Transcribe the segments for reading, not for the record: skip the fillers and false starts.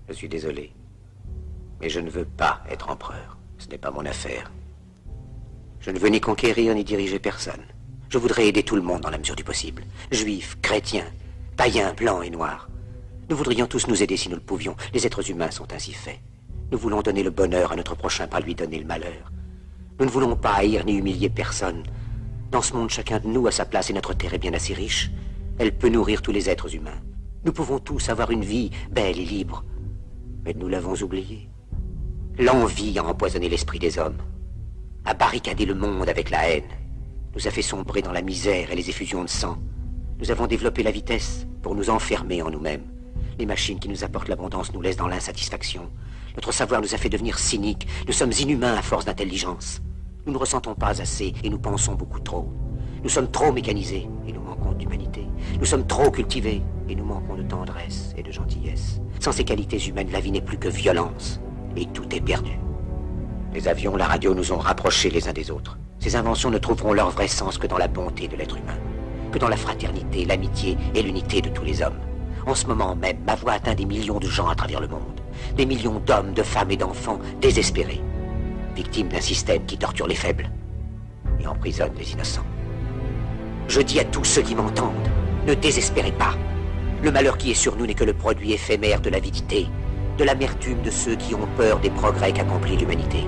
Je suis désolé. Mais je ne veux pas être empereur. Ce n'est pas mon affaire. Je ne veux ni conquérir ni diriger personne. Je voudrais aider tout le monde dans la mesure du possible. Juifs, chrétiens, païens, blancs et noirs. Nous voudrions tous nous aider si nous le pouvions. Les êtres humains sont ainsi faits. Nous voulons donner le bonheur à notre prochain, pas lui donner le malheur. Nous ne voulons pas haïr ni humilier personne. Dans ce monde, chacun de nous a sa place et notre terre est bien assez riche. Elle peut nourrir tous les êtres humains. Nous pouvons tous avoir une vie belle et libre. Mais nous l'avons oublié. L'envie a empoisonné l'esprit des hommes, a barricadé le monde avec la haine, nous a fait sombrer dans la misère et les effusions de sang. Nous avons développé la vitesse pour nous enfermer en nous-mêmes. Les machines qui nous apportent l'abondance nous laissent dans l'insatisfaction. Notre savoir nous a fait devenir cyniques. Nous sommes inhumains à force d'intelligence. Nous ne ressentons pas assez et nous pensons beaucoup trop. Nous sommes trop mécanisés et nous manquons d'humanité. Nous sommes trop cultivés et nous manquons de tendresse et de gentillesse. Sans ces qualités humaines, la vie n'est plus que violence. Et tout est perdu. Les avions, la radio nous ont rapprochés les uns des autres. Ces inventions ne trouveront leur vrai sens que dans la bonté de l'être humain, que dans la fraternité, l'amitié et l'unité de tous les hommes. En ce moment même, ma voix atteint des millions de gens à travers le monde. Des millions d'hommes, de femmes et d'enfants désespérés, victimes d'un système qui torture les faibles et emprisonne les innocents. Je dis à tous ceux qui m'entendent, ne désespérez pas. Le malheur qui est sur nous n'est que le produit éphémère de l'avidité, de l'amertume de ceux qui ont peur des progrès qu'accomplit l'humanité.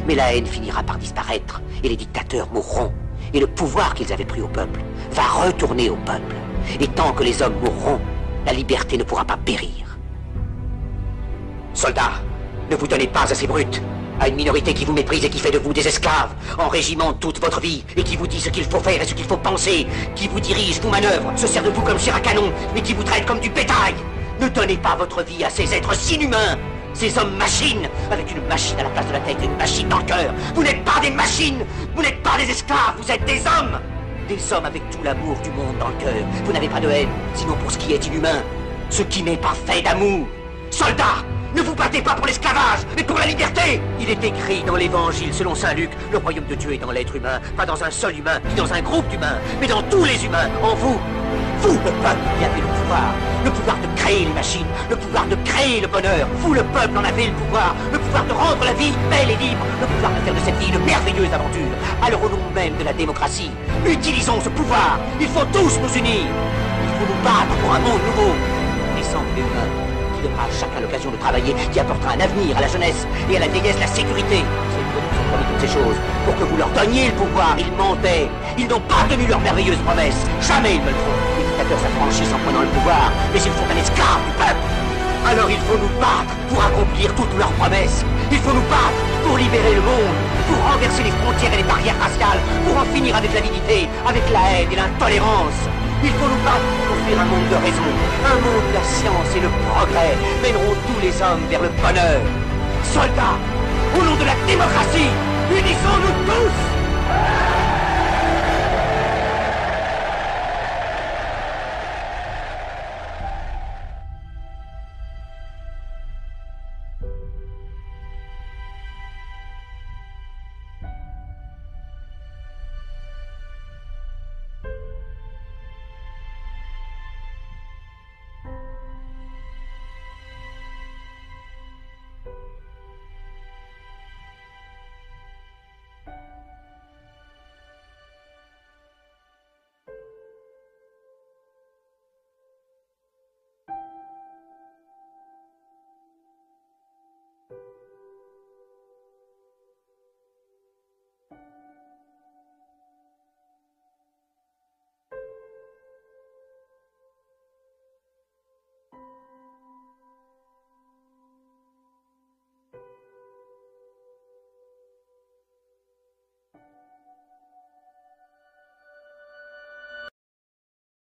Mais la haine finira par disparaître, et les dictateurs mourront, et le pouvoir qu'ils avaient pris au peuple va retourner au peuple. Et tant que les hommes mourront, la liberté ne pourra pas périr. Soldats, ne vous donnez pas à ces brutes, à une minorité qui vous méprise et qui fait de vous des esclaves, en régiment toute votre vie, et qui vous dit ce qu'il faut faire et ce qu'il faut penser, qui vous dirige, vous manœuvre, se sert de vous comme chair à canon, mais qui vous traite comme du bétail. Ne donnez pas votre vie à ces êtres inhumains, ces hommes-machines, avec une machine à la place de la tête et une machine dans le cœur. Vous n'êtes pas des machines, vous n'êtes pas des esclaves, vous êtes des hommes. Des hommes avec tout l'amour du monde dans le cœur. Vous n'avez pas de haine, sinon pour ce qui est inhumain, ce qui n'est pas fait d'amour. Soldats, ne vous battez pas pour l'esclavage, mais pour la liberté. Il est écrit dans l'évangile selon saint Luc, le royaume de Dieu est dans l'être humain, pas dans un seul humain, ni dans un groupe d'humains, mais dans tous les humains, en vous. Vous, le peuple, qui avez le pouvoir de créer les machines, le pouvoir de créer le bonheur. Vous, le peuple, en avez le pouvoir de rendre la vie belle et libre, le pouvoir de faire de cette vie une merveilleuse aventure. Alors au nom même de la démocratie, utilisons ce pouvoir. Il faut tous nous unir. Il faut nous battre pour un monde nouveau, décent et humain, qui donnera à chacun l'occasion de travailler, qui apportera un avenir à la jeunesse et à la vieillesse la sécurité. Ces nous ont promis toutes ces choses pour que vous leur donniez le pouvoir. Ils mentaient. Ils n'ont pas tenu leurs merveilleuses promesses. Jamais ils ne le feront. Les dictateurs s'affranchissent en prenant le pouvoir, mais ils font un esclave du peuple. Alors il faut nous battre pour accomplir toutes leurs promesses. Il faut nous battre pour libérer le monde, pour renverser les frontières et les barrières raciales, pour en finir avec l'avidité, avec la haine et l'intolérance. Il faut nous battre pour construire un monde de raison, un monde où la science et le progrès mèneront tous les hommes vers le bonheur. Soldats, au nom de la démocratie,